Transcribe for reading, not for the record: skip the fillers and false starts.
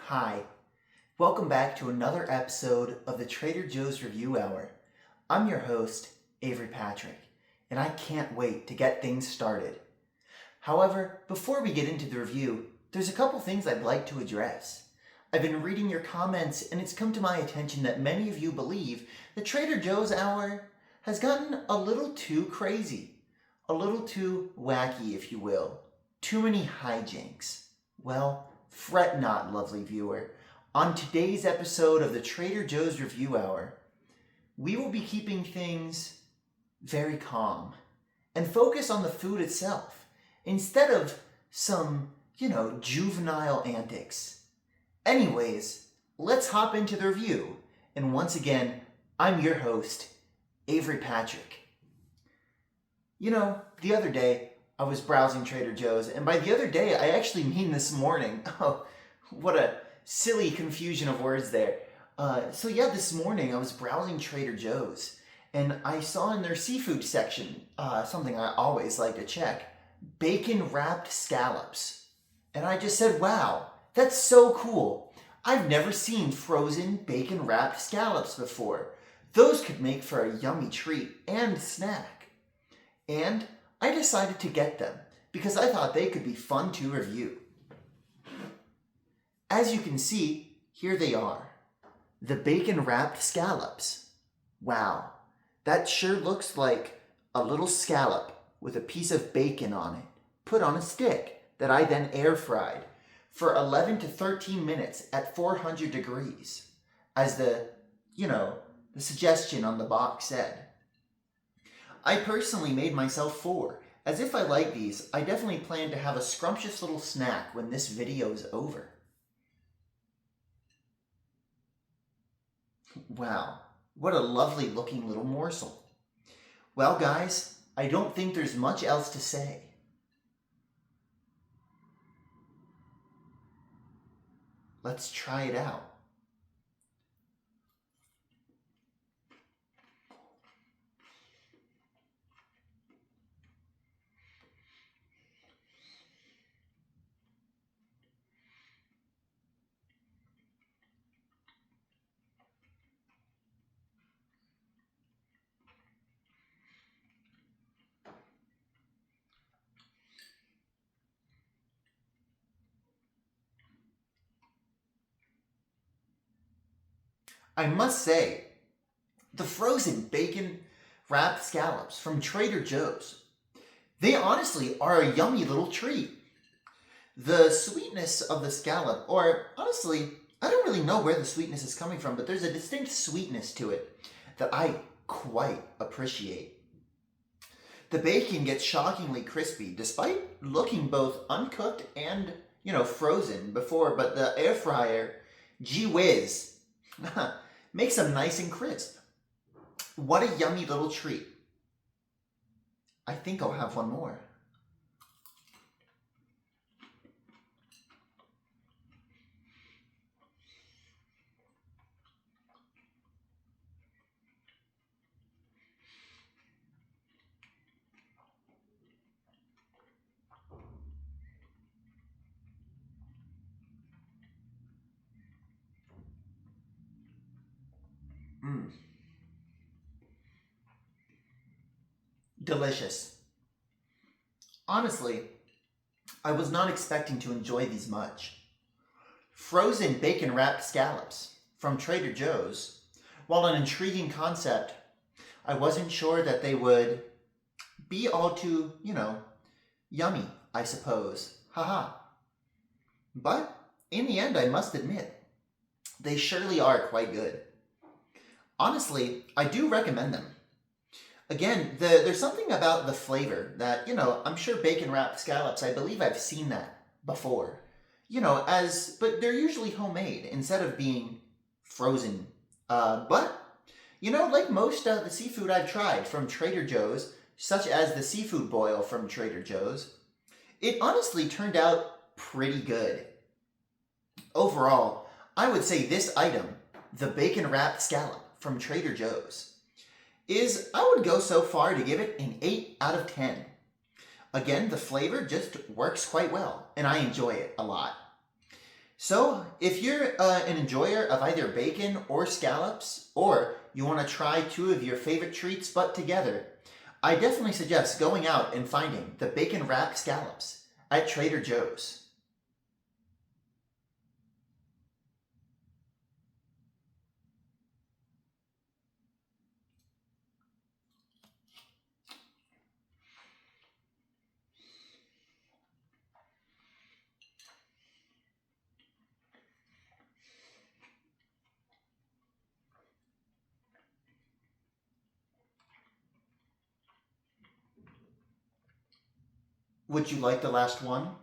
Hi, welcome back to another episode of the Trader Joe's Review Hour. I'm your host, Avery Patrick, and I can't wait to get things started. However, before we get into the review, there's a couple things I'd like to address. I've been reading your comments, and it's come to my attention that many of you believe the Trader Joe's Hour has gotten a little too crazy, a little too wacky, if you will. Too many hijinks. Well, fret not, lovely viewer. On today's episode of the Trader Joe's Review Hour, we will be keeping things very calm and focus on the food itself instead of some, juvenile antics. Anyways, let's hop into the review. And once again, I'm your host, Avery Patrick. The other day, I was browsing Trader Joe's, and by the other day, I actually mean this morning. Oh, what a silly confusion of words there. This morning I was browsing Trader Joe's, and I saw in their seafood section, something I always like to check, Bacon Wrapped Scallops. And I just said, wow, that's so cool. I've never seen frozen bacon wrapped scallops before. Those could make for a yummy treat and snack. And I decided to get them because I thought they could be fun to review. As you can see, here they are. The bacon wrapped scallops. Wow, that sure looks like a little scallop with a piece of bacon on it, put on a stick that I then air fried for 11 to 13 minutes at 400 degrees, as the suggestion on the box said. I personally made myself 4. As if I like these, I definitely plan to have a scrumptious little snack when this video is over. Wow, what a lovely looking little morsel. Well, guys, I don't think there's much else to say. Let's try it out. I must say, the frozen bacon wrapped scallops from Trader Joe's, they honestly are a yummy little treat. The sweetness of the scallop, or honestly, I don't really know where the sweetness is coming from, but there's a distinct sweetness to it that I quite appreciate. The bacon gets shockingly crispy, despite looking both uncooked and, frozen before, but the air fryer, gee whiz, makes them nice and crisp. What a yummy little treat. I think I'll have one more. Delicious. Honestly, I was not expecting to enjoy these much. Frozen bacon wrapped scallops from Trader Joe's, while an intriguing concept, I wasn't sure that they would be all too, yummy, I suppose. Haha. But in the end, I must admit, they surely are quite good. Honestly, I do recommend them. Again, there's something about the flavor that, I'm sure bacon wrapped scallops, I believe I've seen that before. But they're usually homemade instead of being frozen. But like most of the seafood I've tried from Trader Joe's, such as the seafood boil from Trader Joe's, it honestly turned out pretty good. Overall, I would say this item, the bacon wrapped scallop from Trader Joe's, I would go so far to give it an 8 out of 10. Again, the flavor just works quite well, and I enjoy it a lot. So, if you're an enjoyer of either bacon or scallops, or you want to try two of your favorite treats but together, I definitely suggest going out and finding the bacon wrapped scallops at Trader Joe's. Would you like the last one?